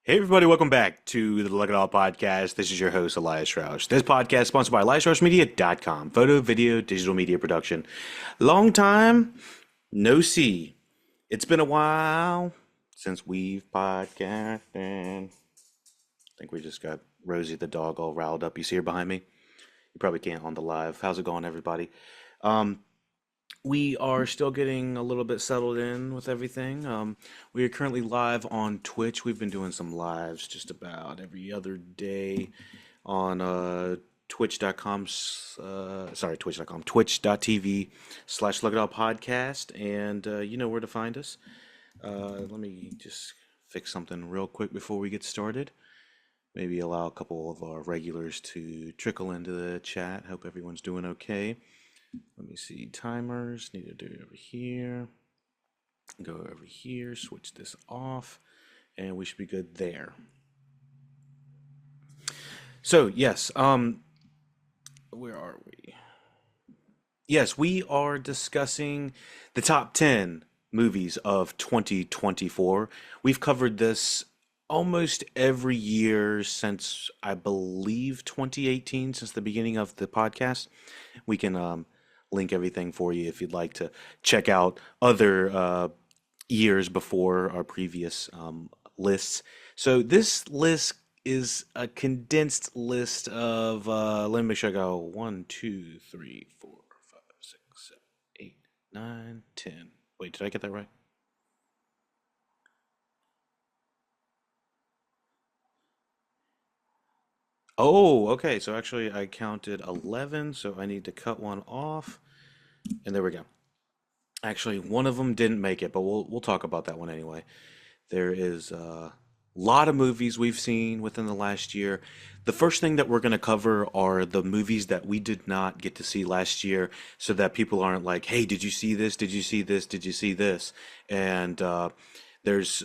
Hey everybody, welcome back to the Look It All podcast. This is your host, Elias Roush. This podcast is sponsored by EliasRoushMedia.com. Photo, video, digital media production. Long time, no see. It's been a while since we've podcasted. I think we just got Rosie the dog all riled up. You see her behind me? You probably can't on the live. How's it going, everybody? Um, we are still getting a little bit settled in with everything. We are currently live on Twitch. We've been doing some lives just about every other day on twitch.com, twitch.tv/Look It All Podcast. And you know where to find us. Let me just fix something real quick before we get started. Maybe allow a couple of our regulars to trickle into the chat. Hope everyone's doing okay. Let me see, timers, need to do it over here, go over here, switch this off, and we should be good there. So, yes, where are we? Yes, we are discussing the top 10 movies of 2024. We've covered this almost every year since, I believe, 2018, since the beginning of the podcast. We can link everything for you if you'd like to check out other years before our previous lists. So this list is a condensed list of, let me make sure I go 1, 2, 3, 4, 5, 6, 7, 8, 9, 10. Wait, did I get that right? Oh, okay. So actually I counted 11, so I need to cut one off. And there we go. Actually, one of them didn't make it, but we'll talk about that one anyway. There is a lot of movies we've seen within the last year. The first thing that we're going to cover are the movies that we did not get to see last year, so that people aren't like, "Hey, did you see this? Did you see this? Did you see this?" And there's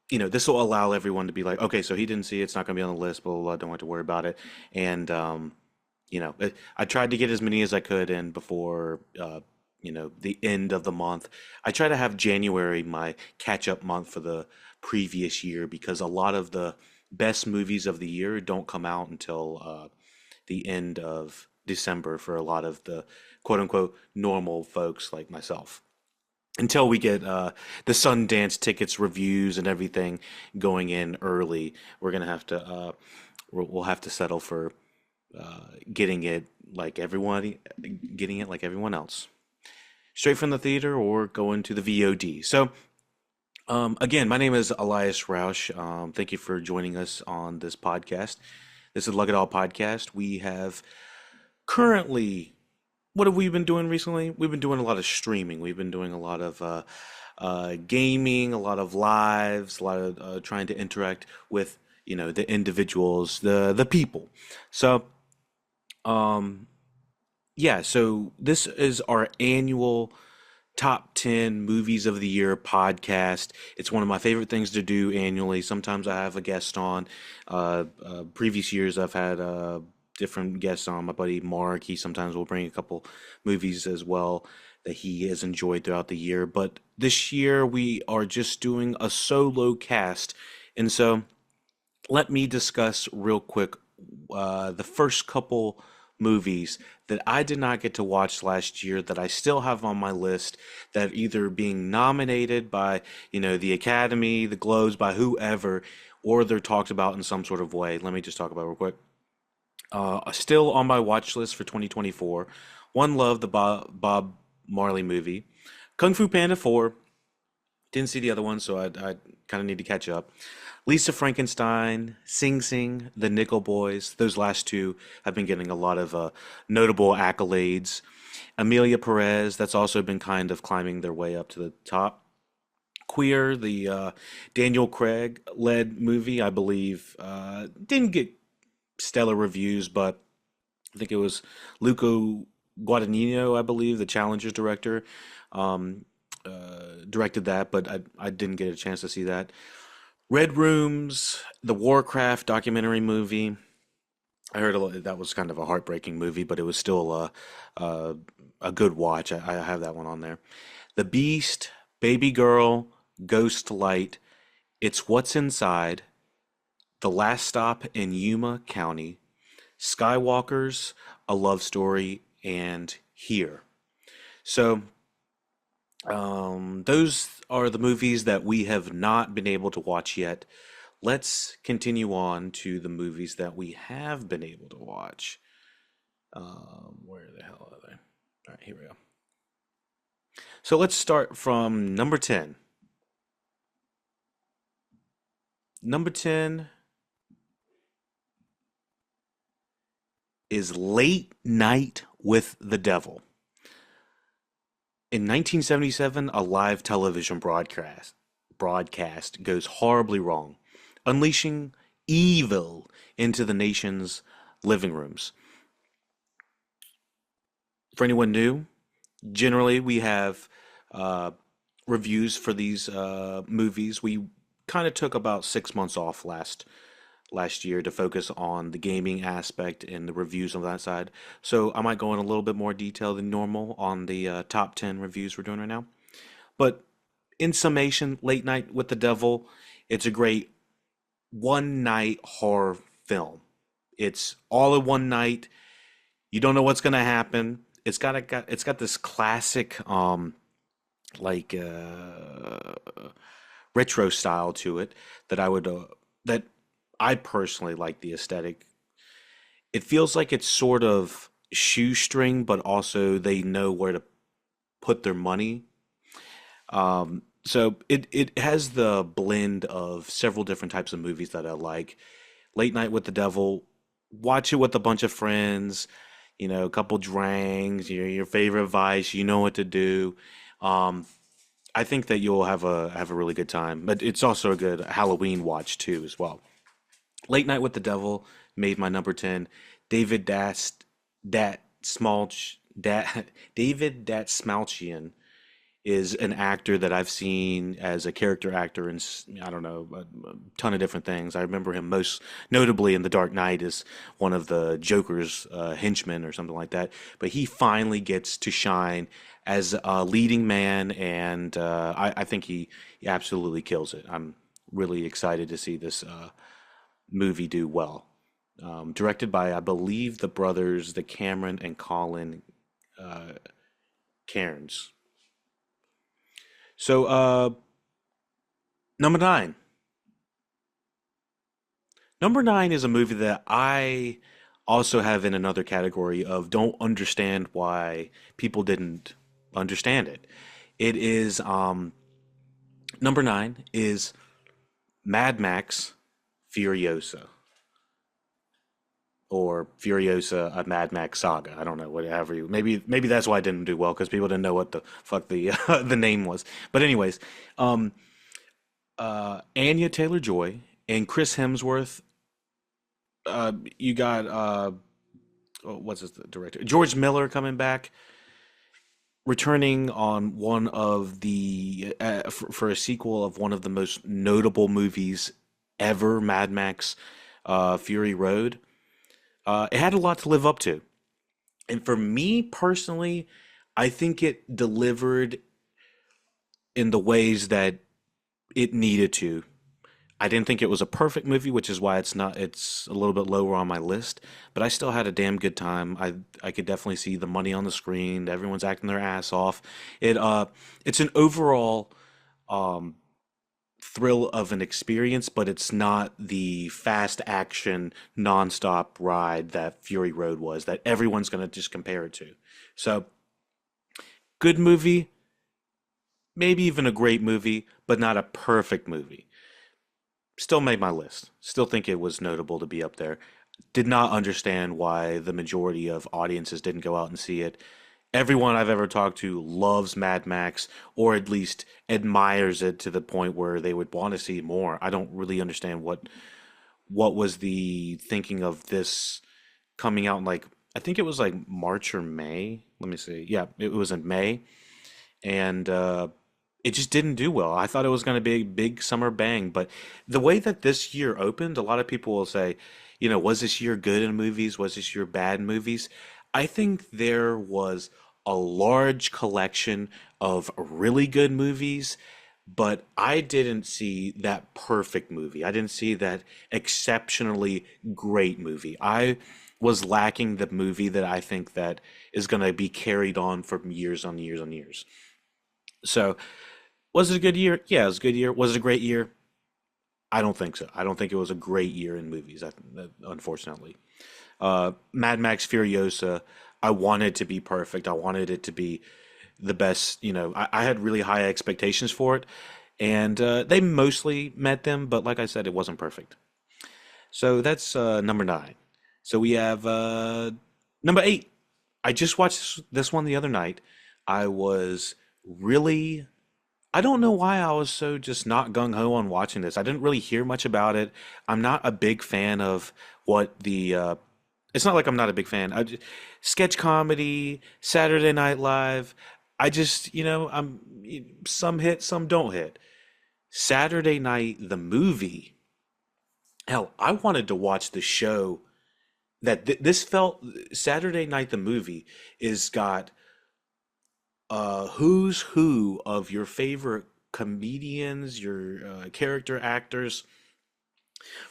this will allow everyone to be like, "Okay, so he didn't see it. It's not going to be on the list. Blah blah blah. Don't have to worry about it." And I tried to get as many as I could in before the end of the month. I try to have January my catch up month for the previous year, because a lot of the best movies of the year don't come out until the end of December for a lot of the quote unquote normal folks like myself. Until we get the Sundance tickets reviews and everything going in early, we're gonna have to we'll have to settle for getting it like everyone else, straight from the theater or going to the VOD. So, again, my name is Elias Roush. Thank you for joining us on this podcast. This is Look It All Podcast. We have currently, what have we been doing recently? We've been doing a lot of streaming. We've been doing a lot of gaming, a lot of lives, a lot of trying to interact with the individuals, the people. So yeah, so this is our annual top 10 movies of the year podcast. It's one of my favorite things to do annually. Sometimes I have a guest on. Previous years I've had different guests on. My buddy Mark, he sometimes will bring a couple movies as well that he has enjoyed throughout the year. But this year we are just doing a solo cast. And so let me discuss real quick the first couple movies that I did not get to watch last year that I still have on my list, that are either being nominated by, the Academy, the Globes, by whoever, or they're talked about in some sort of way. Let me just talk about it real quick. Still on my watch list for 2024. One Love, the Bob Marley movie. Kung Fu Panda 4. Didn't see the other one, so I kind of need to catch up. Lisa Frankenstein, Sing Sing, The Nickel Boys. Those last two have been getting a lot of notable accolades. Amelia Perez, that's also been kind of climbing their way up to the top. Queer, the Daniel Craig led movie, I believe, didn't get stellar reviews, but I think it was Luca Guadagnino, I believe, the Challengers director, directed that, but I didn't get a chance to see that. Red Rooms, the Warcraft documentary movie. I heard that was kind of a heartbreaking movie, but it was still a good watch. I have that one on there. The Beast, Baby Girl, Ghost Light, It's What's Inside, The Last Stop in Yuma County, Skywalkers, A Love Story, and Here. So, those are the movies that we have not been able to watch yet. Let's continue on to the movies that we have been able to watch. Where the hell are they? All right, here we go. So let's start from number 10. Number 10 is Late Night with the Devil. In 1977, a live television broadcast goes horribly wrong, unleashing evil into the nation's living rooms. For anyone new, generally we have uh, reviews for these movies. We kind of took about 6 months off last year to focus on the gaming aspect and the reviews on that side. So I might go in a little bit more detail than normal on the top 10 reviews we're doing right now. But in summation, Late Night with the Devil, it's a great one night horror film. It's all in one night. You don't know what's going to happen. It's got this classic like retro style to it that that I personally like the aesthetic. It feels like it's sort of shoestring, but also they know where to put their money. So it has the blend of several different types of movies that I like. Late Night with the Devil, watch it with a bunch of friends, a couple dranks, your favorite vice, you know what to do. Um, I think that you'll have a really good time, but it's also a good Halloween watch too as well. Late Night with the Devil made my number 10. David Dat Smalch Dat David Dat Smalchian is an actor that I've seen as a character actor in I don't know a ton of different things. I remember him most notably in The Dark Knight as one of the Joker's henchmen or something like that. But he finally gets to shine as a leading man, and I think he absolutely kills it. I'm really excited to see this movie do well. Directed by, I believe, the brothers, the Cameron and Colin uh, Cairns. So, number nine. Number nine is a movie that I also have in another category of don't understand why people didn't understand it. It is number nine is Mad Max Furiosa, or Furiosa, a Mad Max saga. I don't know, whatever you. Maybe that's why I didn't do well because people didn't know what the fuck the the name was. But anyways, um, Anya Taylor Joy and Chris Hemsworth. You got what's his director? George Miller coming back, returning on one of the for a sequel of one of the most notable movies ever, Mad Max, Fury Road. It had a lot to live up to. And for me personally, I think it delivered in the ways that it needed to. I didn't think it was a perfect movie, which is why it's a little bit lower on my list, but I still had a damn good time. I could definitely see the money on the screen, everyone's acting their ass off. It's an overall um thrill of an experience, but it's not the fast action nonstop ride that Fury Road was that everyone's going to just compare it to. So, good movie, maybe even a great movie, but not a perfect movie. Still made my list. Still think it was notable to be up there. Did not understand why the majority of audiences didn't go out and see it. Everyone I've ever talked to loves Mad Max, or at least admires it to the point where they would want to see more. I don't really understand what was the thinking of this coming out in, like, I think it was like March or May. Let me see. Yeah, it was in May, and it just didn't do well. I thought it was going to be a big summer bang, but the way that this year opened, a lot of people will say, was this year good in movies? Was this year bad in movies? I think there was a large collection of really good movies, but I didn't see that perfect movie. I didn't see that exceptionally great movie. I was lacking the movie that I think that is going to be carried on for years on years on years. So, was it a good year? Yeah, it was a good year. Was it a great year? I don't think so. I don't think it was a great year in movies, unfortunately. Mad Max Furiosa, I wanted to be perfect. I wanted it to be the best. I had really high expectations for it, and they mostly met them. But like I said, it wasn't perfect. So that's number nine. So we have number eight. I just watched this one the other night. I was really I don't know why I was so just not gung ho on watching this. I didn't really hear much about it. I'm not a big fan of what the. It's not like I'm not a big fan. Sketch comedy, Saturday Night Live. I just, I'm some hit, some don't hit. Saturday Night, the movie. Hell, I wanted to watch the show this felt. Saturday Night, the movie is got who's who of your favorite comedians, your character actors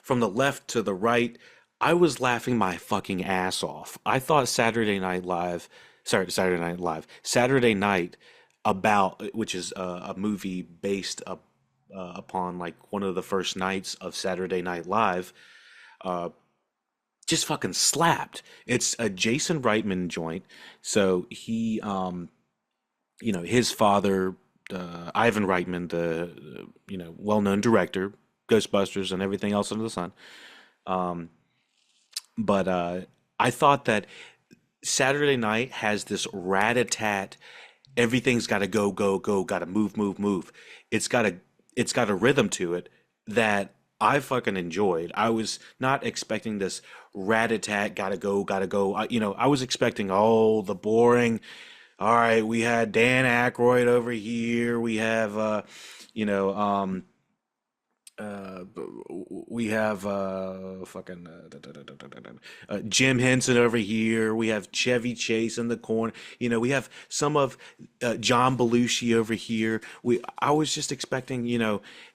from the left to the right. I was laughing my fucking ass off. I thought Saturday Night Live, Saturday Night about, which is a movie based upon like one of the first nights of Saturday Night Live, uh, just fucking slapped. It's a Jason Reitman joint. So his father, Ivan Reitman, the well-known director, Ghostbusters, and everything else under the sun. Um, but I thought that Saturday Night has this rat-a-tat. Everything's got to go, go, go. Got to move, move, move. It's got a it's got a rhythm to it that I fucking enjoyed. I was not expecting this rat-a-tat. Gotta go, gotta go. I was expecting the boring. All right, we had Dan Aykroyd over here. We have, you know, um, we have fucking Jim Henson over here. We have Chevy Chase in the corner. We have some of John Belushi over here. I was just expecting,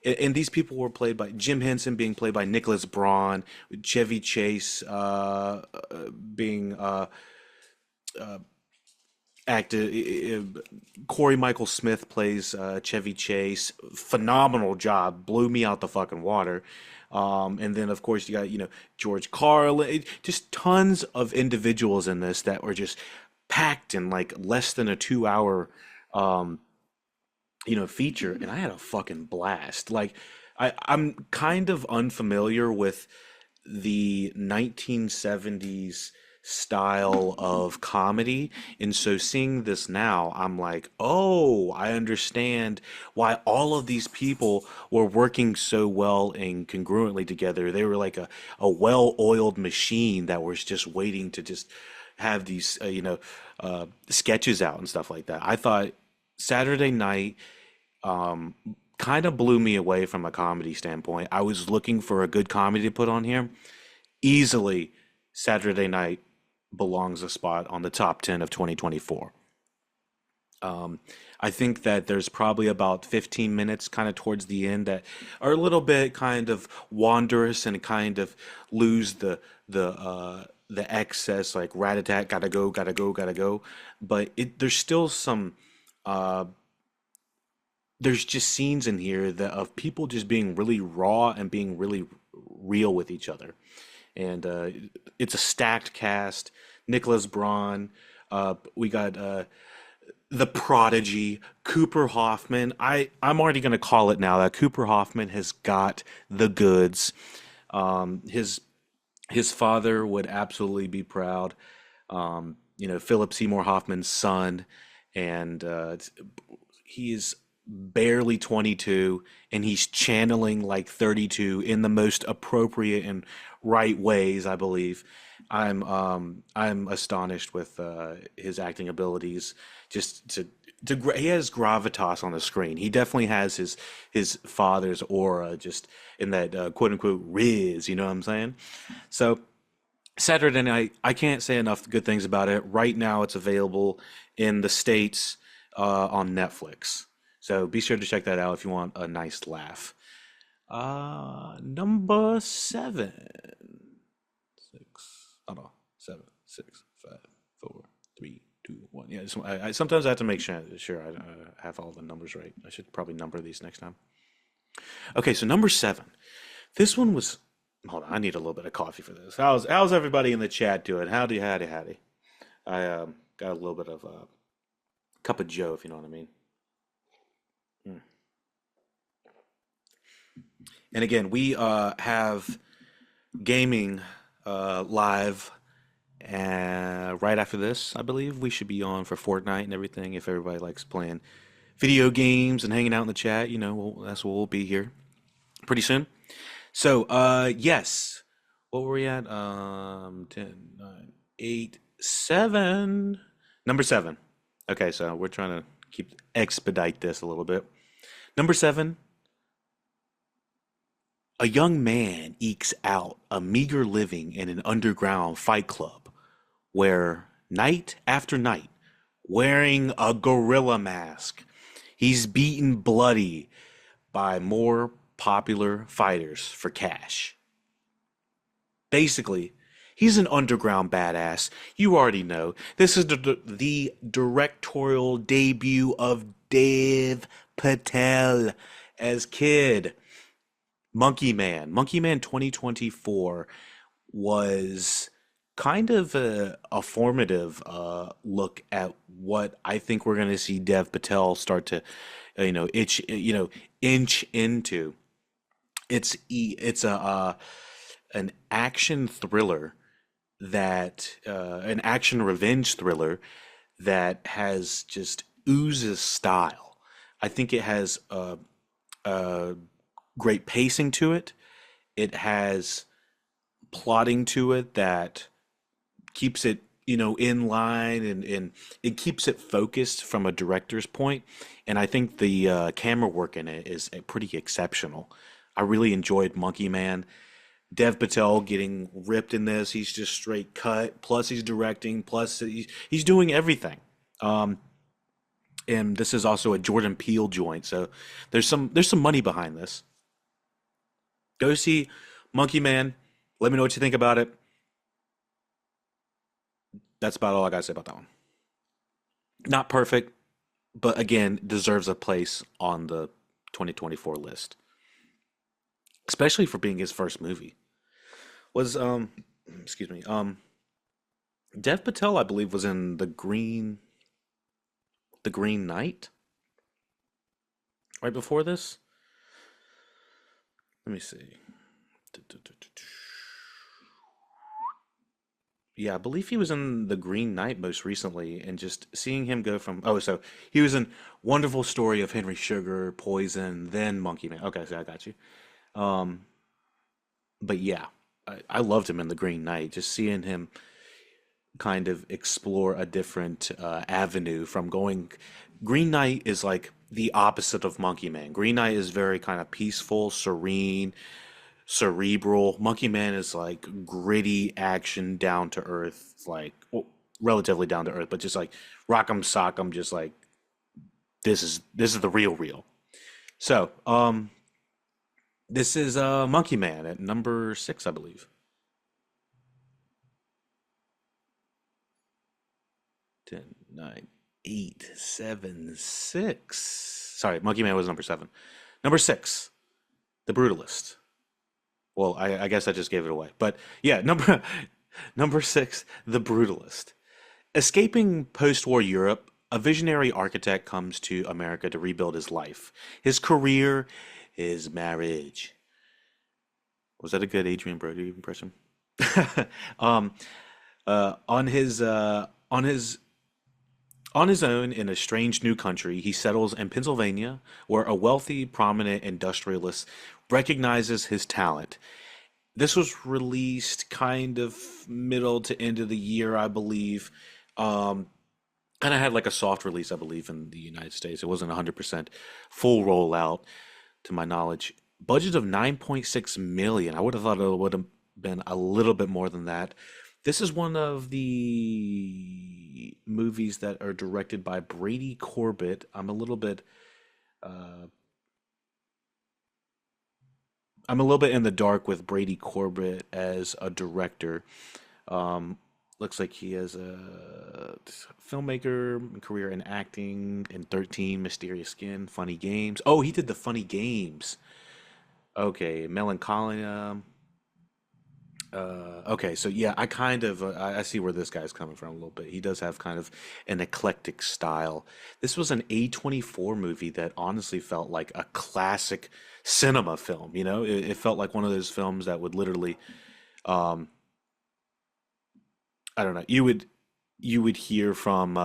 and these people were played by Jim Henson being played by Nicholas Braun, Chevy Chase being acted. Corey Michael Smith plays Chevy Chase. Phenomenal job. Blew me out the fucking water. And then of course you got George Carlin. Just tons of individuals in this that were just packed in like less than a 2 hour feature, and I had a fucking blast. Like I'm kind of unfamiliar with the 1970s style of comedy. And so seeing this now, I'm like, oh, I understand why all of these people were working so well and congruently together. They were like a well-oiled machine that was just waiting to just have these, sketches out and stuff like that. I thought Saturday Night um, kind of blew me away from a comedy standpoint. I was looking for a good comedy to put on here. Easily, Saturday Night belongs a spot on the top 10 of 2024. Um, I think that there's probably about 15 minutes kind of towards the end that are a little bit kind of wondrous and kind of lose the excess like rat attack, gotta go, gotta go, gotta go. But there's still some uh, there's just scenes in here that of people just being really raw and being really real with each other. And it's a stacked cast. Nicholas Braun, we got the prodigy Cooper Hoffman. I'm already going to call it now that Cooper Hoffman has got the goods. His father would absolutely be proud. Philip Seymour Hoffman's son, and he is barely 22, and he's channeling like 32 in the most appropriate and right ways, I believe. I'm astonished with his acting abilities. Just he has gravitas on the screen. He definitely has his father's aura, just in that quote unquote riz. You know what I'm saying? So Saturday Night, I can't say enough good things about it. Right now, it's available in the States on Netflix. So be sure to check that out if you want a nice laugh. Number seven. Six. Oh no. Seven, six, five, four, three, two, one. Yeah, sometimes I have to make sure I have all the numbers right. I should probably number these next time. Okay, so number seven. This one was. Hold on, I need a little bit of coffee for this. How's everybody in the chat doing? Howdy, howdy, howdy. I got a little bit of a cup of Joe, if you know what I mean. Mm. And again, we have gaming live right after this. I believe we should be on for Fortnite and everything. If everybody likes playing video games and hanging out in the chat, that's what we'll be here pretty soon. So, yes. What were we at? 10, 9, 8, 7. Number 7. Okay, so we're trying to expedite this a little bit. Number 7. A young man ekes out a meager living in an underground fight club where night after night, wearing a gorilla mask, he's beaten bloody by more popular fighters for cash. Basically, he's an underground badass. You already know. This is the directorial debut of Dev Patel as Kid. Monkey Man. Monkey Man 2024 was kind of a formative look at what I think we're going to see Dev Patel start to, inch into. It's an action thriller an action revenge thriller that has just oozes style. I think it has a great pacing to it. It has plotting to it that keeps it, in line and it keeps it focused from a director's point. And I think the camera work in it is pretty exceptional. I really enjoyed Monkey Man. Dev Patel getting ripped in this. He's just straight cut. Plus he's directing. Plus he's doing everything. And this is also a Jordan Peele joint. So there's some money behind this. Go see Monkey Man. Let me know what you think about it. That's about all I gotta say about that one. Not perfect, but again, deserves a place on the 2024 list, especially for being his first movie. Was excuse me, Dev Patel, I believe, was in the Green Knight right before this. Let me see. Yeah, I believe he was in The Green Knight most recently, and just seeing him go from so he was in Wonderful Story of Henry Sugar, Poison, then Monkey Man. Okay, so I got you. Um, but yeah, I loved him in The Green Knight. Just seeing him kind of explore a different avenue from going. Green Knight is like the opposite of Monkey Man. Green Knight is very kind of peaceful, serene, cerebral. Monkey Man is like gritty action, down to earth, like well, relatively down to earth, but just like rock'em sock'em, just like this is the real. So, this is Monkey Man at number 6, I believe. 10, 9, 8, 7, 6. Sorry, Monkey Man was number 7. Number 6, The Brutalist. Well, I guess I just gave it away. But yeah, number 6, The Brutalist. Escaping post-war Europe, a visionary architect comes to America to rebuild his life, his career, his marriage. Was that a good Adrian Brody impression? um, on his on his own in a strange new country, he settles in Pennsylvania, where a wealthy, prominent industrialist recognizes his talent. This was released kind of middle to end of the year, I believe. Um, and I had like a soft release, I believe, in the United States. It wasn't 100% full rollout, to my knowledge. Budget of 9.6 million. I would have thought it would have been a little bit more than that. This is one of the movies that are directed by Brady Corbett. I'm a little bit Uh, I'm a little bit in the dark with Brady Corbett as a director. Um, Looks like he has a filmmaker career in acting in 13, Mysterious Skin, Funny Games. Oh, he did the Funny Games. Okay, Melancholia. Okay, so yeah, I kind of I see where this guy's coming from a little bit. He does have kind of an eclectic style. This was an A24 movie that honestly felt like a classic cinema film. It felt like one of those films that would literally, um, I don't know, you would hear from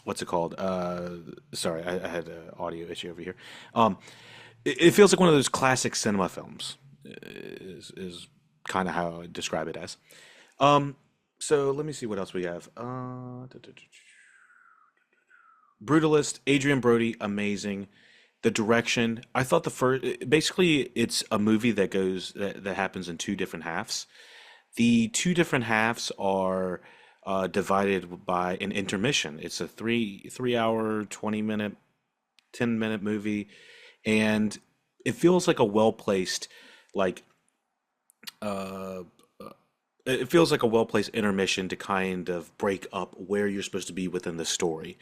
what's it called? Sorry, I had an audio issue over here. Um, it feels like one of those classic cinema films. Is kind of how I would describe it as. Um, so let me see what else we have. Brutalist, Adrian Brody, amazing. The direction, I thought the first, basically, it's a movie that happens in two different halves. The two different halves are divided by an intermission. It's a three hour, 20 minute, 10-minute movie, and it feels like a well placed, like uh, it feels like a well placed intermission to kind of break up where you're supposed to be within the story.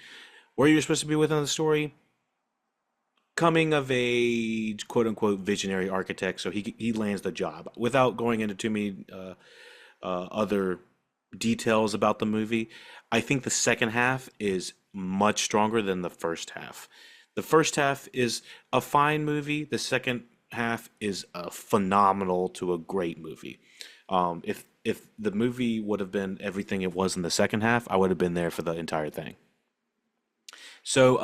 Where you're supposed to be within the story, coming of age, quote unquote, visionary architect. So he lands the job without going into too many other details about the movie. I think the second half is much stronger than the first half. The first half is a fine movie. The second half is a phenomenal to a great movie. If the movie would have been everything it was in the second half, I would have been there for the entire thing. So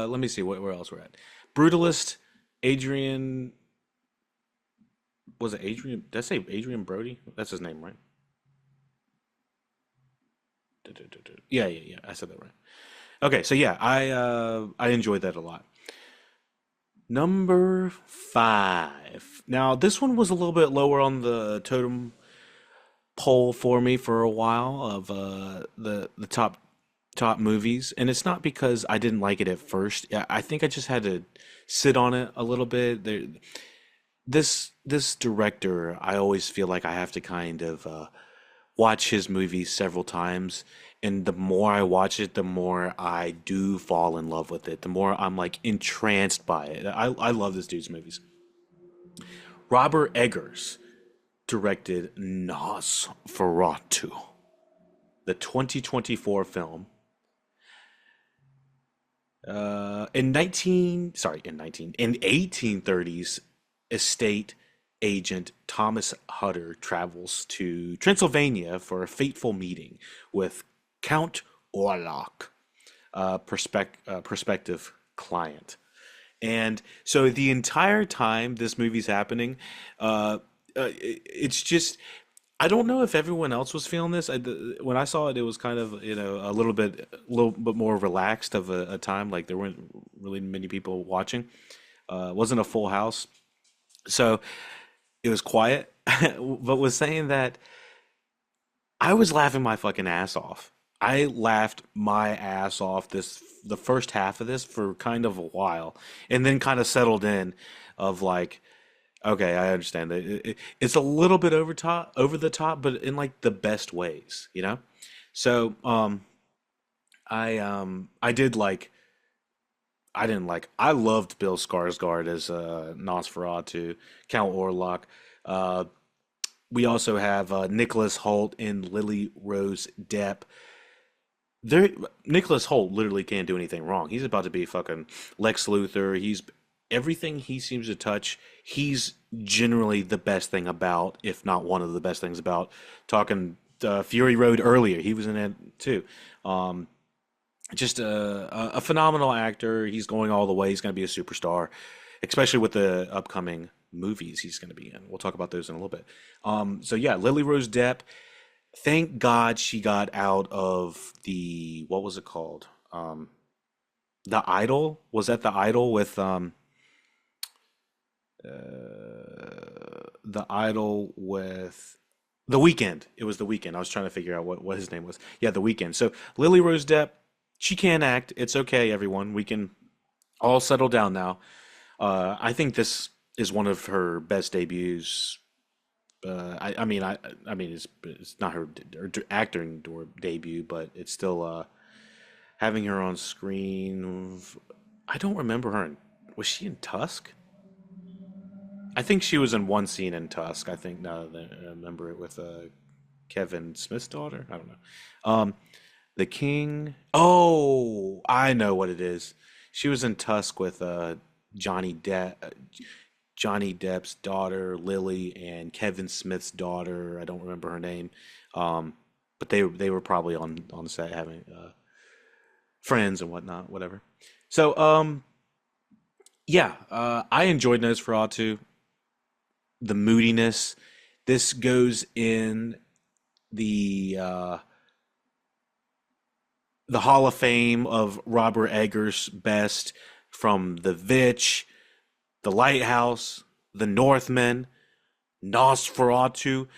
let me see where else we're at. Brutalist, Adrian, was it Adrian? Did I say Adrian Brody? That's his name, right? Yeah, yeah, yeah. I said that right. Okay, so yeah, I enjoyed that a lot. Number five. Now this one was a little bit lower on the totem pole for me for a while of the top movies, and it's not because I didn't like it at first. I think I just had to sit on it a little bit. This director, I always feel like I have to kind of watch his movies several times, and the more I watch it, the more I do fall in love with it. The more I'm like entranced by it. I love this dude's movies. Robert Eggers directed Nosferatu, the 2024 film. In 1830s, estate agent Thomas Hutter travels to Transylvania for a fateful meeting with Count Orlok, prospective client. And so the entire time this movie's happening, it's just I don't know if everyone else was feeling this. When I saw it, it was kind of a little bit more relaxed of a time. Like there weren't really many people watching. It wasn't a full house, so it was quiet. But was saying that I was laughing my fucking ass off. I laughed my ass off the first half of this for kind of a while, and then kind of settled in of like, okay, I understand that it's a little bit over the top, but in like the best ways. So, I did like, I didn't like, I loved Bill Skarsgård as Nosferatu, Count Orlok. Uh, we also have Nicholas Holt and Lily Rose Depp. There, Nicholas Holt literally can't do anything wrong. He's about to be fucking Lex Luthor. He's everything he seems to touch. He's generally the best thing about, if not one of the best things about. Talking Fury Road earlier, he was in it too. Um, just a phenomenal actor. He's going all the way. He's going to be a superstar, especially with the upcoming movies he's going to be in. We'll talk about those in a little bit. So yeah, Lily Rose Depp. Thank God she got out of the what was it called? The Idol. Was that the Idol with the Idol with the Weekend? It was the Weekend. I was trying to figure out what his name was. Yeah, the Weekend. So Lily Rose Depp. She can act. It's okay, everyone. We can all settle down now. I think this is one of her best debuts. I mean, it's not her acting debut, but it's still having her on screen. I don't remember her. Was she in Tusk? I think she was in one scene in Tusk. I think now that I remember it with Kevin Smith's daughter. I don't know. Um, the King. Oh, I know what it is. She was in Tusk with Johnny Depp, Johnny Depp's daughter Lily, and Kevin Smith's daughter. I don't remember her name. Um, but they wwere probably on the set having friends and whatnot, whatever. So yeah, I enjoyed Nosferatu. The moodiness. This goes in the uh, the Hall of Fame of Robert Eggers' best from The Vitch, The Lighthouse, The Northman, Nosferatu.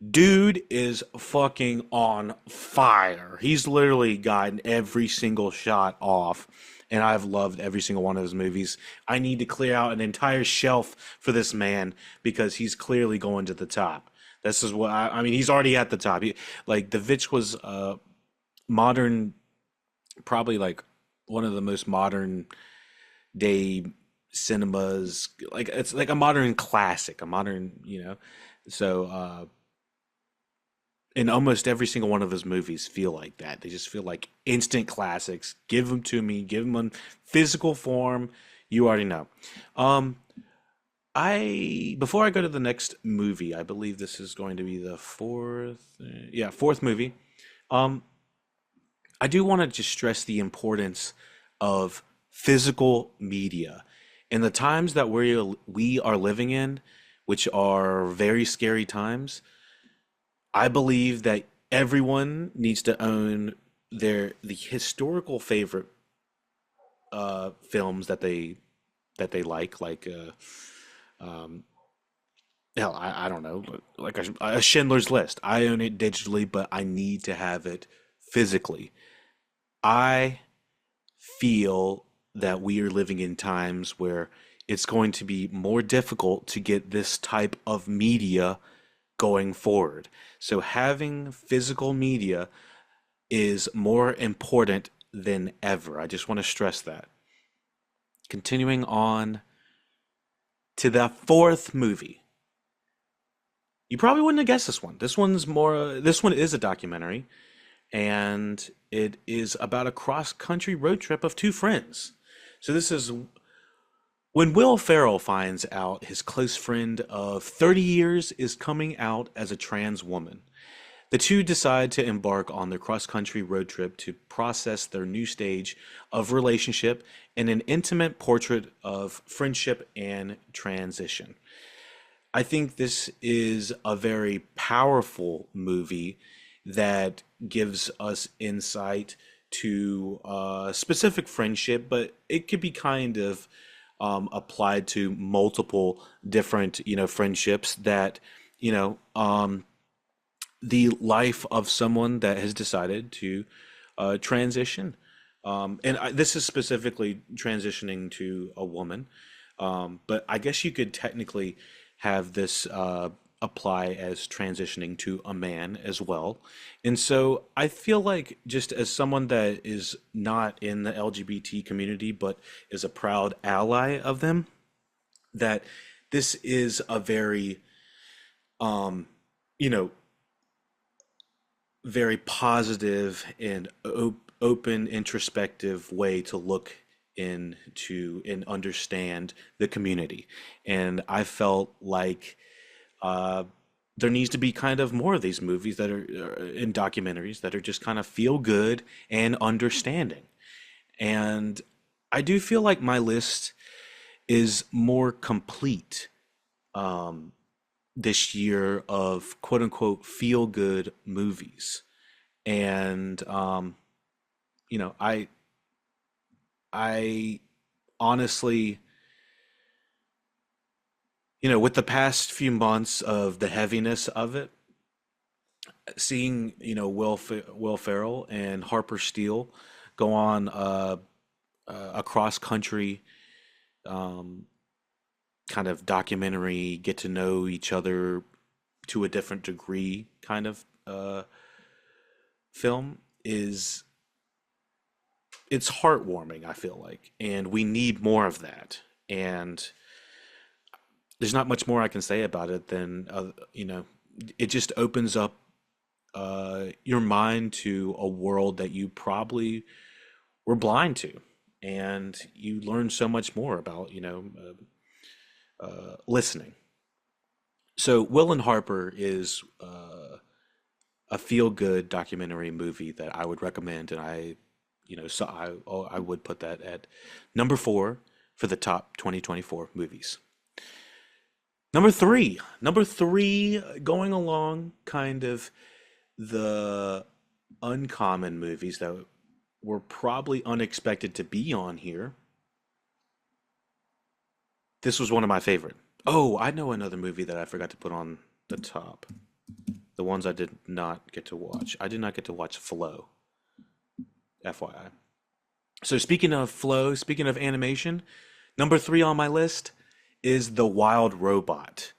Dude is fucking on fire. He's literally gotten every single shot off, and I've loved every single one of his movies. I need to clear out an entire shelf for this man because he's clearly going to the top. This is what I mean. He's already at the top. Like The Vitch was modern, probably like one of the most modern day cinemas. Like it's like a modern classic, a modern, So and almost every single one of his movies feel like that. They just feel like instant classics. Give them to me. Give them in physical form. You already know. Um, I before I go to the next movie, I believe this is going to be the fourth movie. Um, I do want to just stress the importance of physical media in the times that we are living in, which are very scary times. I believe that everyone needs to own the historical favorite films that they like hell, I don't know, like a Schindler's List. I own it digitally, but I need to have it physically. I feel that we are living in times where it's going to be more difficult to get this type of media going forward. So having physical media is more important than ever. I just want to stress that. Continuing on to the fourth movie. You probably wouldn't have guessed this one. This one is a documentary, and it is about a cross-country road trip of two friends. So this is when Will Ferrell finds out his close friend of 30 years is coming out as a trans woman. The two decide to embark on their cross country road trip to process their new stage of relationship in an intimate portrait of friendship and transition. I think this is a very powerful movie that gives us insight to specific friendship, but it could be kind of applied to multiple different, friendships that, you know, um, the life of someone that has decided to transition. This is specifically transitioning to a woman. But I guess you could technically have this apply as transitioning to a man as well. And so I feel like, just as someone that is not in the LGBT community, but is a proud ally of them, that this is a very, um, you know, very positive and open, introspective way to look into and understand the community. And I felt like uh, there needs to be kind of more of these movies that are in documentaries that are just kind of feel good and understanding. And I do feel like my list is more complete this year of quote unquote feel good movies. And I honestly, with the past few months of the heaviness of it, seeing Will Ferrell and Harper Steele go on a cross country um, kind of documentary, get to know each other to a different degree kind of film is it's heartwarming, I feel like, and we need more of that. And there's not much more I can say about it than it just opens up your mind to a world that you probably were blind to, and you learn so much more about listening. So Will and Harper is a feel-good documentary movie that I would recommend, and I would put that at number four for the top 2024 movies. Number three, going along kind of the uncommon movies that were probably unexpected to be on here. This was one of my favorite. Oh, I know another movie that I forgot to put on the top. The ones I did not get to watch. I did not get to watch Flow, FYI. So speaking of Flow, speaking of animation, number three on my list is The Wild Robot.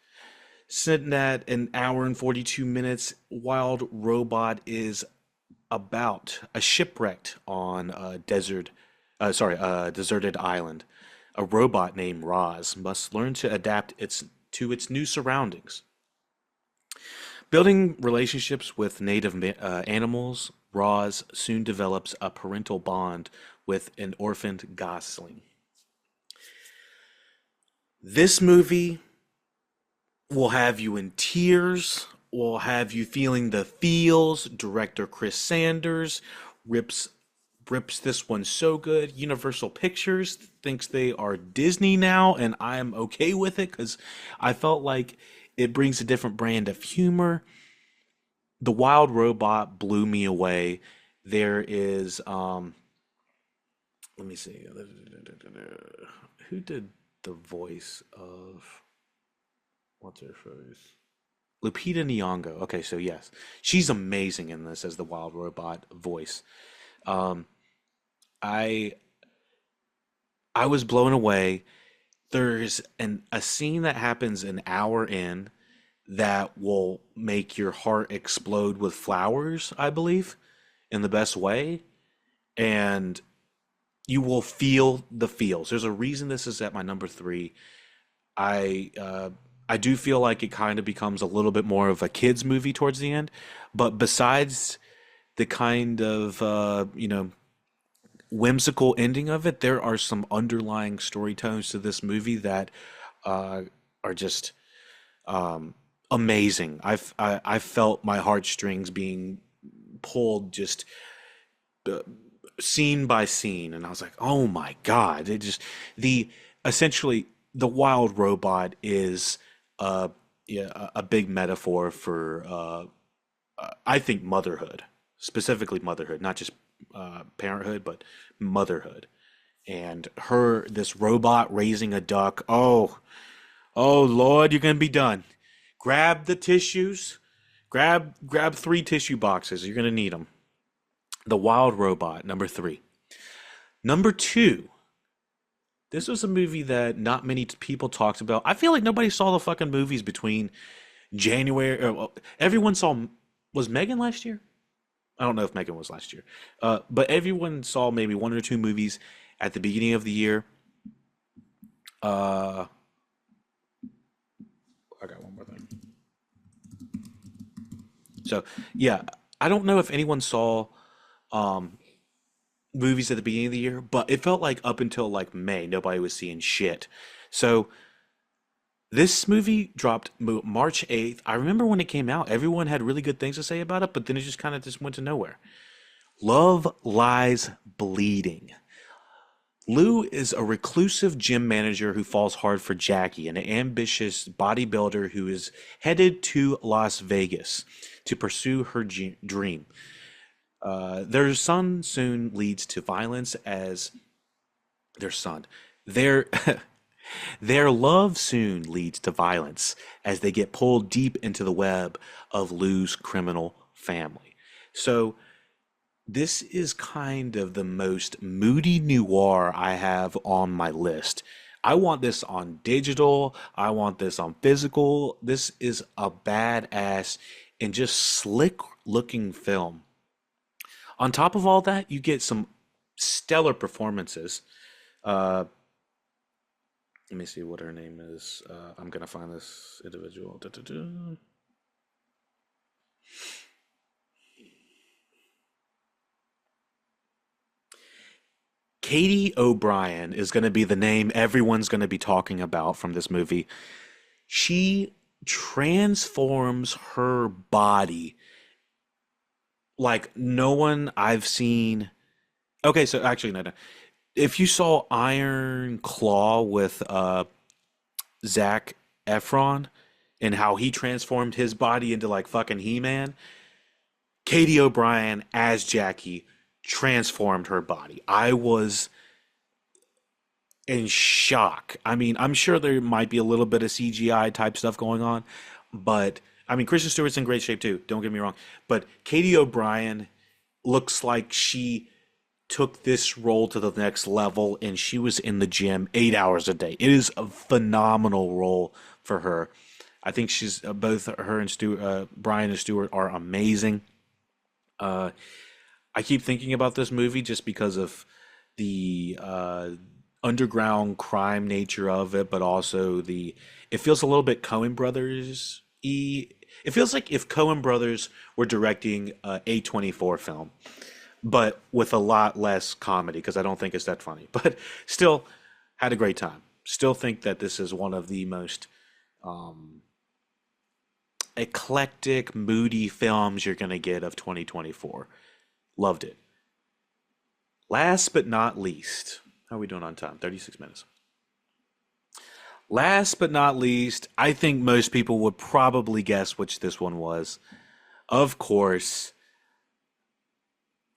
Sitting at an hour and 42 minutes, Wild Robot is about a shipwrecked on a deserted island. A robot named Roz must learn to adapt to its new surroundings. Building relationships with native animals, Roz soon develops a parental bond with an orphaned gosling. This movie will have you in tears, will have you feeling the feels. Director Chris Sanders rips this one so good. Universal Pictures thinks they are Disney now, and I'm okay with it because I felt like it brings a different brand of humor. The Wild Robot blew me away. There is let me see. Who did the voice of what's her face? Lupita Nyong'o. Okay, so yes, she's amazing in this as the Wild Robot voice. Um, I I was blown away. There's a scene that happens an hour in that will make your heart explode with flowers, I believe, in the best way, and you will feel the feels. There's a reason this is at my number three. I do feel like it kind of becomes a little bit more of a kids movie towards the end, but besides the kind of whimsical ending of it, there are some underlying story tones to this movie that are just amazing. I felt my heartstrings being pulled just uh, scene by scene, and I was like, oh my god! It just the essentially the Wild Robot is yeah, a big metaphor for I think motherhood, specifically motherhood, not just parenthood, but motherhood. And this robot raising a duck. Oh Lord, you're gonna be done. Grab the tissues. Grab three tissue boxes. You're gonna need them. The Wild Robot, number three. Number two. This was a movie that not many people talked about. I feel like nobody saw the fucking movies between January. Well, everyone saw. Was Megan last year? I don't know if Megan was last year. But everyone saw maybe one or two movies at the beginning of the year. Uh, I got one more thing. So yeah, I don't know if anyone saw um, movies at the beginning of the year, but it felt like up until like May, nobody was seeing shit. So this movie dropped March 8th. I remember when it came out, everyone had really good things to say about it, but then it just kind of just went to nowhere. Love Lies Bleeding. Lou is a reclusive gym manager who falls hard for Jackie, an ambitious bodybuilder who is headed to Las Vegas to pursue her dream. Their son soon leads to violence as their son. Their their love soon leads to violence as they get pulled deep into the web of Lou's criminal family. So This is kind of the most moody noir I have on my list. I want this on digital. I want this on physical. This is a badass and just slick looking film. On top of all that, you get some stellar performances. Uh, Let me see what her name is. I'm gonna find this individual. Da-da-da. Katie O'Brien is gonna be the name everyone's gonna be talking about from this movie. She transforms her body like no one I've seen. Okay, so actually, no, no. If you saw Iron Claw with Zac Efron and how he transformed his body into like fucking He-Man, Katie O'Brien as Jackie transformed her body. I was in shock. I mean, I'm sure there might be a little bit of CGI type stuff going on, but I mean, Kristen Stewart's in great shape too. Don't get me wrong, but Katie O'Brien looks like she took this role to the next level and she was in the gym 8 hours a day. It is a phenomenal role for her. I think she's both her and Brian and Stewart are amazing. Uh, I keep thinking about this movie just because of the underground crime nature of it, but also it feels a little bit Coen Brothers y. It feels like if Coen Brothers were directing a A24 film, but with a lot less comedy because I don't think it's that funny. But still, had a great time. Still think that this is one of the most um, eclectic, moody films you're gonna get of 2024. Loved it. Last but not least, how are we doing on time? 36 minutes. Last but not least, I think most people would probably guess which this one was. Of course,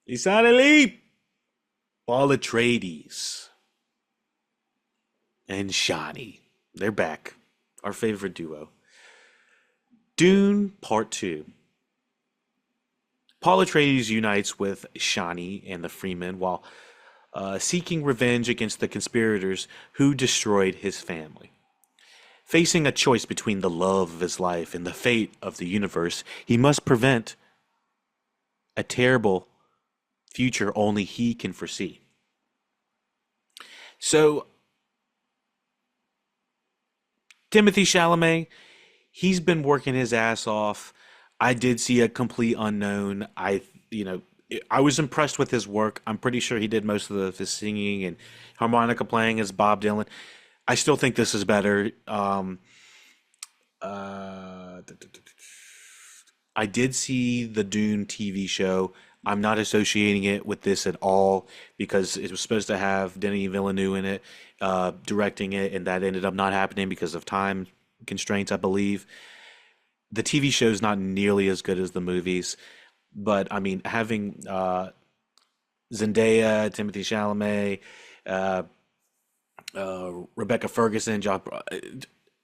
Lisan Ali, Paul Atreides, and Shani. They're back. Our favorite duo. Dune Part 2. Paul Atreides unites with Shani and the Freemen while seeking revenge against the conspirators who destroyed his family. Facing a choice between the love of his life and the fate of the universe, he must prevent a terrible future only he can foresee. So, Timothy Chalamet, he's been working his ass off. I did see A Complete Unknown. I was impressed with his work. I'm pretty sure he did most of his singing and harmonica playing as Bob Dylan. I still think this is better. Uh, I did see the Dune TV show. I'm not associating it with this at all because it was supposed to have Denis Villeneuve in it, directing it, and that ended up not happening because of time constraints, I believe. The TV show is not nearly as good as the movies, but I mean, having Zendaya, Timothy Chalamet, uh, Rebecca Ferguson,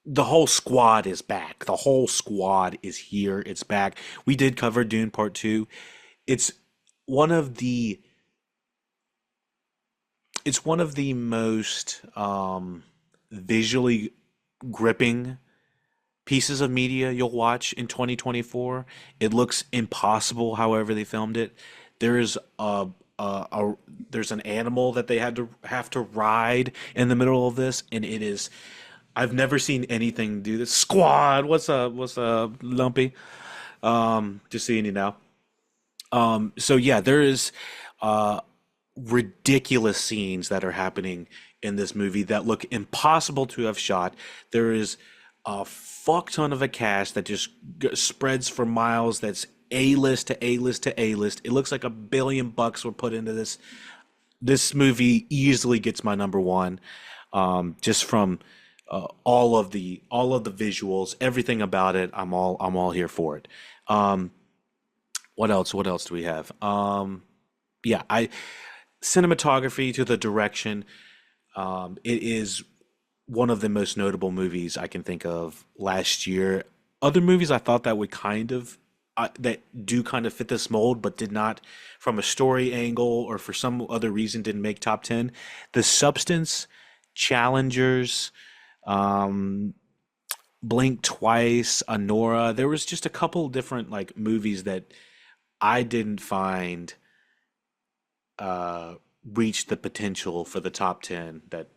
the whole squad is back. The whole squad is here. It's back. We did cover Dune Part 2. It's one of the it's one of the most visually gripping pieces of media you'll watch in 2024. It looks impossible however they filmed it. There is there's an animal that they have to ride in the middle of this and it is I've never seen anything do this. Squad, what's up, Lumpy? Just seeing you now. So yeah, there is uh ridiculous scenes that are happening in this movie that look impossible to have shot. There is a fuck ton of a cast that just spreads for miles. That's A list to A list to A list. It looks like $1 billion were put into this. This movie easily gets my number one, just from all of the visuals, everything about it. I'm all here for it. Um, what else? What else do we have? Yeah, I cinematography to the direction. It is one of the most notable movies I can think of last year. Other movies I thought that would kind of that do kind of fit this mold, but did not, from a story angle or for some other reason, didn't make top 10. The Substance, Challengers, um, Blink Twice, Honora. There was just a couple different like movies that I didn't find uh, reach the potential for the top 10 that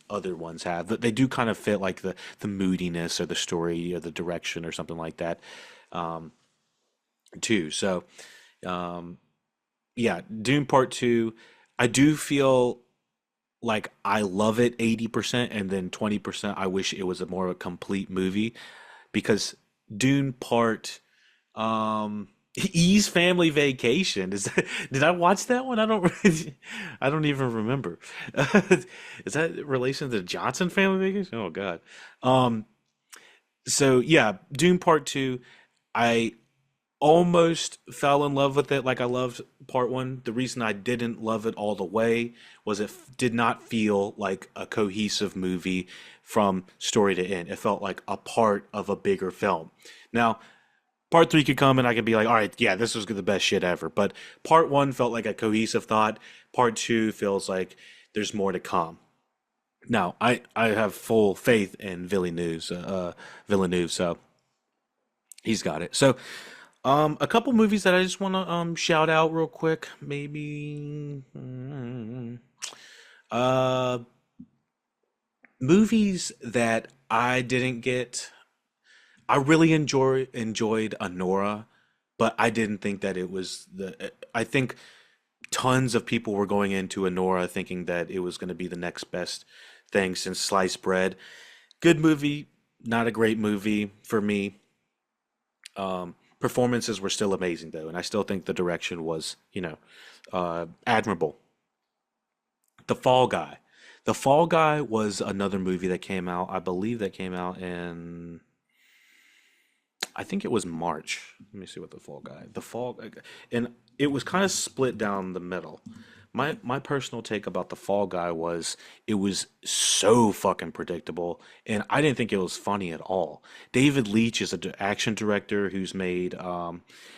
other ones have. They do kind of fit like the moodiness or the story or the direction or something like that um, too. So um, yeah, Dune Part Two. I do feel like I love it 80% and then 20% I wish it was a more of a complete movie because Dune Part E's Family Vacation is that, did I watch that one? I don't I don't even remember. Is that in relation to the Johnson Family Vacation? Oh God. Um so yeah, Dune Part 2 I almost fell in love with it like I loved part one. The reason I didn't love it all the way was it did not feel like a cohesive movie from story to end. It felt like a part of a bigger film. Now, part three could come and I could be like, all right, yeah, this was the best shit ever. But part one felt like a cohesive thought. Part two feels like there's more to come. Now, I have full faith in Villeneuve, so he's got it. So, a couple movies that I just want to shout out real quick. Maybe uh movies that I didn't get. I really enjoyed Honora, but I didn't think that it was the. I think tons of people were going into Honora thinking that it was going to be the next best thing since sliced bread. Good movie, not a great movie for me. Performances were still amazing though, and I still think the direction was, admirable. The Fall Guy. The Fall Guy was another movie that came out. I believe that came out in, I think it was March. Let me see what the Fall, and it was kind of split down the middle. My personal take about the Fall Guy was it was so fucking predictable, and I didn't think it was funny at all. David Leitch is an action director who's made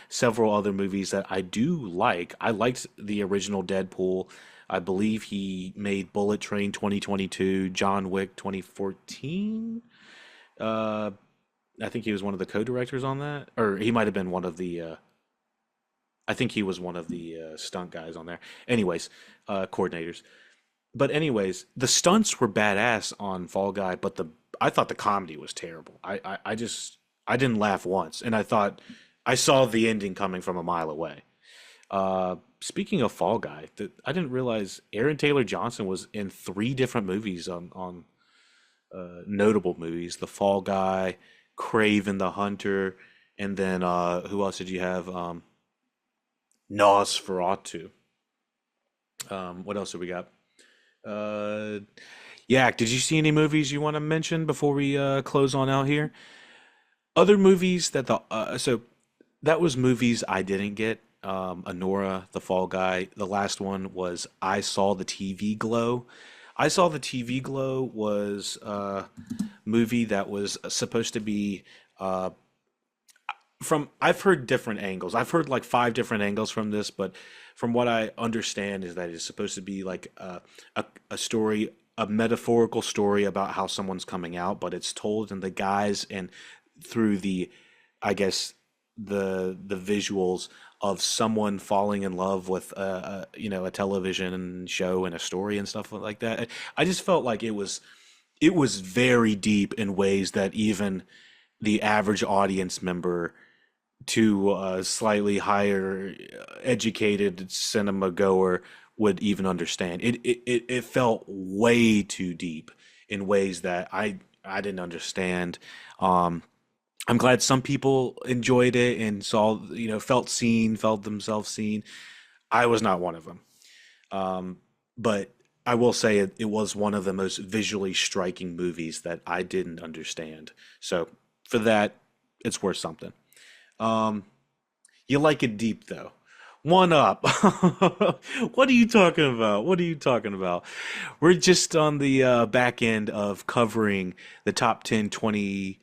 several other movies that I do like. I liked the original Deadpool. I believe he made Bullet Train 2022, John Wick 2014. Uh, I think he was one of the co-directors on that, or he might have been one of the. I think he was one of the stunt guys on there. Anyways, coordinators. But anyways, the stunts were badass on Fall Guy, but the I thought the comedy was terrible. I just I didn't laugh once, and I thought I saw the ending coming from a mile away. Speaking of Fall Guy, I didn't realize Aaron Taylor Johnson was in three different movies on notable movies: The Fall Guy, Craven the Hunter, and then who else did you have? Nosferatu. What else have we got? Uh, yeah, did you see any movies you want to mention before we close on out here? Other movies that the so that was movies I didn't get. Anora, The Fall Guy. The last one was I Saw the TV Glow. I Saw the TV Glow was a movie that was supposed to be uh, from I've heard different angles. I've heard like five different angles from this, but from what I understand is that it's supposed to be like a story, a metaphorical story about how someone's coming out, but it's told in the guise and through the, I guess, the visuals of someone falling in love with a television show and a story and stuff like that. I just felt like it was very deep in ways that even the average audience member to a slightly higher educated cinema goer would even understand. It felt way too deep in ways that I didn't understand. Um, I'm glad some people enjoyed it and saw, felt seen, felt themselves seen. I was not one of them. Um, but I will say it was one of the most visually striking movies that I didn't understand. So for that, it's worth something. Um, you like it deep though. One up. What are you talking about? What are you talking about? We're just on the back end of covering the top 10, 20.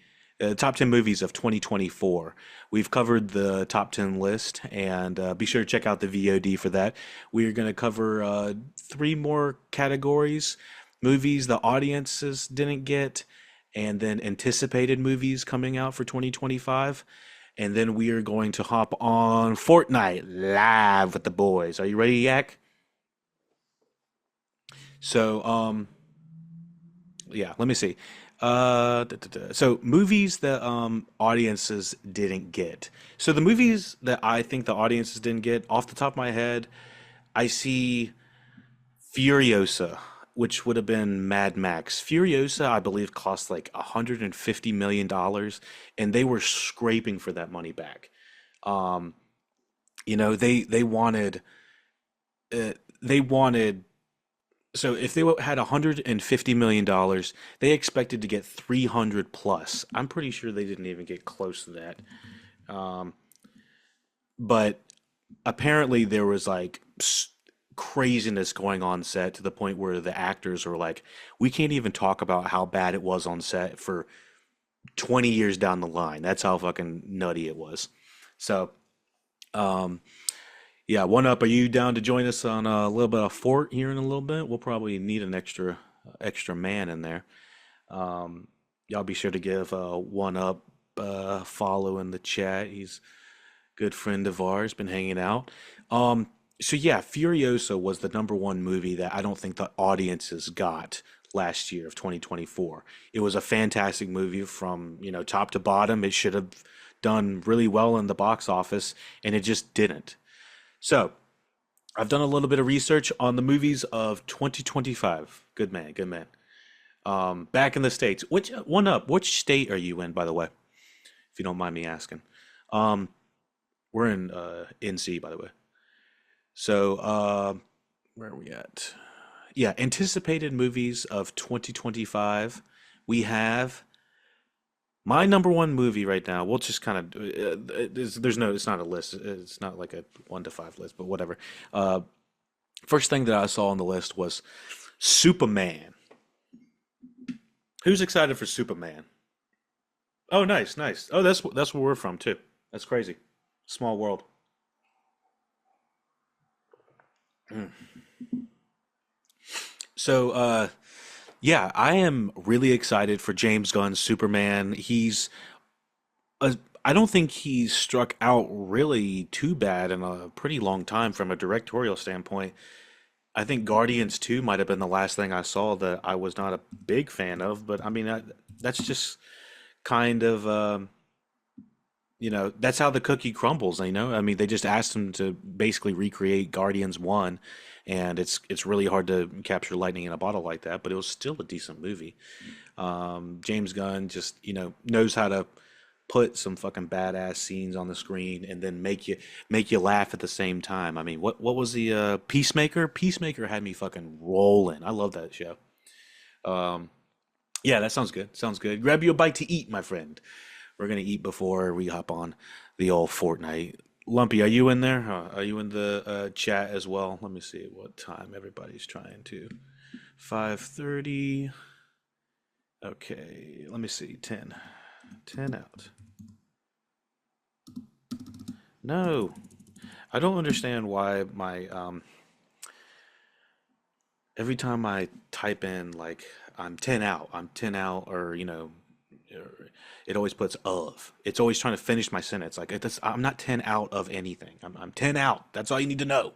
top 10 movies of 2024. We've covered the top 10 list, and be sure to check out the VOD for that. We're going to cover three more categories: movies the audiences didn't get, and then anticipated movies coming out for 2025. And then we are going to hop on Fortnite live with the boys. Are you ready, Yak? So, yeah, let me see. So movies that audiences didn't get. So the movies that I think the audiences didn't get, off the top of my head, I see Furiosa, which would have been Mad Max. Furiosa, I believe, cost like $150 million, and they were scraping for that money back. Um, they wanted they wanted so if they had $150 million, they expected to get 300 plus. I'm pretty sure they didn't even get close to that. Um, but apparently there was like craziness going on set to the point where the actors were like, we can't even talk about how bad it was on set for 20 years down the line. That's how fucking nutty it was. So, um, yeah, one up. Are you down to join us on a little bit of fort here in a little bit? We'll probably need an extra man in there. Um, y'all be sure to give one up follow in the chat. He's a good friend of ours, been hanging out. Um, so yeah, Furiosa was the number one movie that I don't think the audiences got last year of 2024. It was a fantastic movie from, top to bottom. It should have done really well in the box office, and it just didn't. So, I've done a little bit of research on the movies of 2025. Good man, good man. Back in the States. Which one up? Which state are you in, by the way? If you don't mind me asking. Um, we're in NC, by the way. So, where are we at? Yeah, anticipated movies of 2025. We have my number one movie right now. We'll just kind of there's no, it's not a list. It's not like a 1 to 5 list, but whatever. Uh, First thing that I saw on the list was Superman. Who's excited for Superman? Oh, nice, nice. Oh, that's where we're from too. That's crazy. Small world. So, yeah, I am really excited for James Gunn's Superman. I don't think he's struck out really too bad in a pretty long time from a directorial standpoint. I think Guardians 2 might have been the last thing I saw that I was not a big fan of, but I mean, that's just kind of, that's how the cookie crumbles, you know? I mean, they just asked him to basically recreate Guardians 1, and it's really hard to capture lightning in a bottle like that, but it was still a decent movie. James Gunn just, knows how to put some fucking badass scenes on the screen and then make you laugh at the same time. I mean, what was the Peacemaker? Peacemaker had me fucking rolling. I love that show. Um, yeah, that sounds good. Sounds good. Grab you a bite to eat, my friend. We're gonna eat before we hop on the old Fortnite. Lumpy, are you in there? Are you in the chat as well? Let me see what time everybody's trying to. 5:30. Okay, let me see. 10. 10 out. No, I don't understand why my every time I type in like I'm 10 out, or it always puts of. It's always trying to finish my sentence. Like I'm not 10 out of anything. I'm 10 out. That's all you need to know.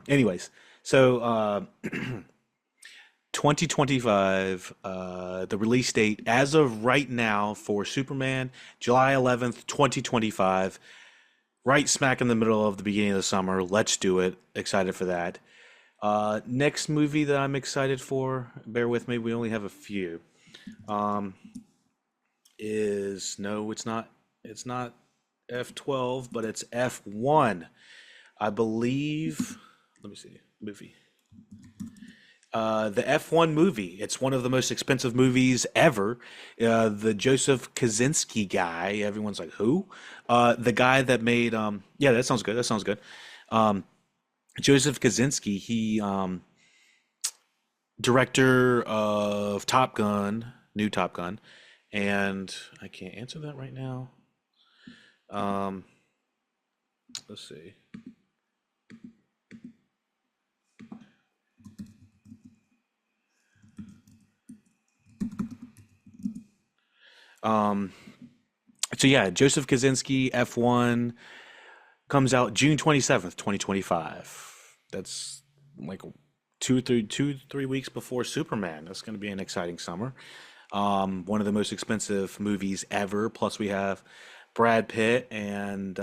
Anyways, so 2025, the release date as of right now for Superman, July 11th, 2025. Right smack in the middle of the beginning of the summer. Let's do it. Excited for that. Next movie that I'm excited for, bear with me, we only have a few. Um, is no, it's not F12, but it's F1. I believe, let me see, movie. The F1 movie. It's one of the most expensive movies ever. The Joseph Kaczynski guy. Everyone's like, who? The guy that made. Yeah, that sounds good. That sounds good. Um, Joseph Kaczynski. He director of Top Gun, new Top Gun, And I can't answer that right now. Um, let's see. Um, so yeah, Joseph Kaczynski F1 comes out June 27th, 2025. That's like 3 weeks before Superman. That's going to be an exciting summer. One of the most expensive movies ever. Plus, we have Brad Pitt and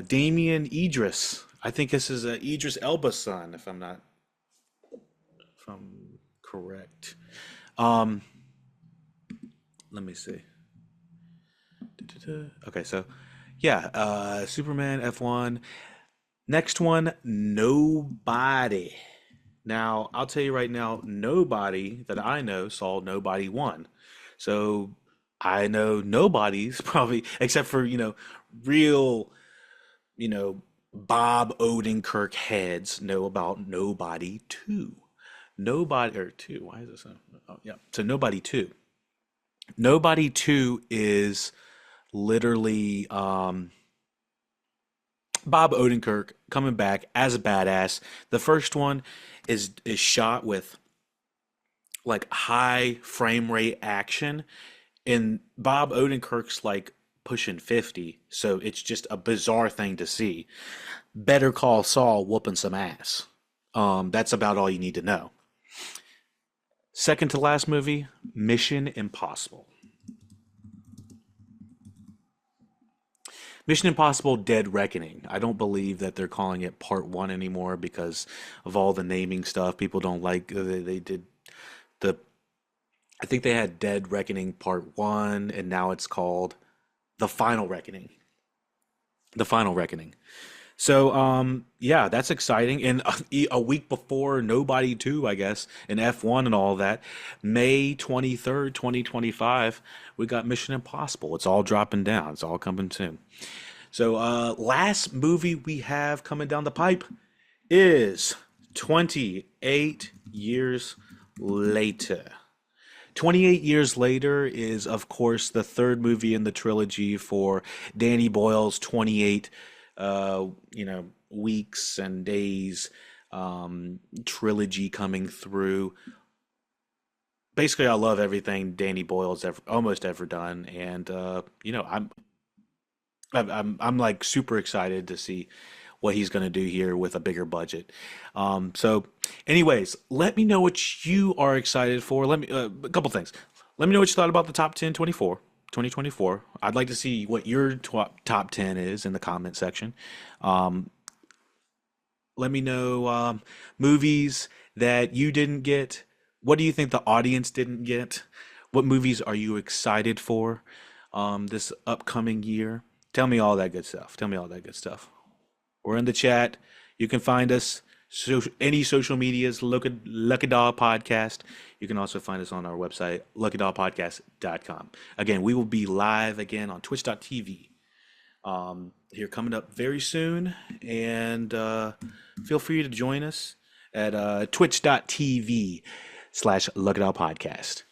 Damian Idris. I think this is Idris Elba's son, if I'm correct. Um, Let me see. Okay, so yeah, Superman F1. Next one, Nobody. Now, I'll tell you right now, nobody that I know saw Nobody 1. So I know nobody's probably, except for, real, you know, Bob Odenkirk heads know about Nobody 2. Nobody, or 2, why is this? Oh, yeah. So Nobody 2. Nobody 2 is literally Bob Odenkirk coming back as a badass. The first one is shot with like high frame rate action, and Bob Odenkirk's like pushing 50, so it's just a bizarre thing to see. Better Call Saul whooping some ass. That's about all you need to know. Second to last movie, Mission Impossible. Mission Impossible Dead Reckoning. I don't believe that they're calling it Part 1 anymore because of all the naming stuff. People don't like they did the I think they had Dead Reckoning Part 1 and now it's called The Final Reckoning. The Final Reckoning. So yeah, that's exciting. And a week before Nobody 2, I guess, and F1 and all that, May 23rd, 2025, we got Mission Impossible. It's all dropping down. It's all coming soon. So, last movie we have coming down the pipe is 28 Years Later. 28 Years Later is, of course, the third movie in the trilogy for Danny Boyle's 28, weeks and days trilogy coming through. Basically, I love everything Danny Boyle's almost ever done, and I'm like super excited to see what he's going to do here with a bigger budget. So, anyways, let me know what you are excited for. Let me a couple things. Let me know what you thought about the top 10 2024. I'd like to see what your top 10 is in the comment section. Um, Let me know movies that you didn't get. What do you think the audience didn't get? What movies are you excited for this upcoming year? Tell me all that good stuff. Tell me all that good stuff. We're in the chat. You can find us any social medias, Lucky Dog Podcast. You can also find us on our website, LuckyDogPodcast.com. Again, we will be live again on Twitch.tv here coming up very soon. And feel free to join us at twitch.tv/LuckyDog Podcast.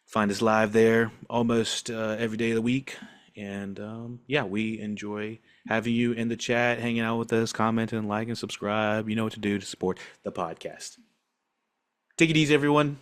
Find us live there almost every day of the week. And yeah, we enjoy having you in the chat, hanging out with us, commenting, like, and subscribe. You know what to do to support the podcast. Take it easy, everyone.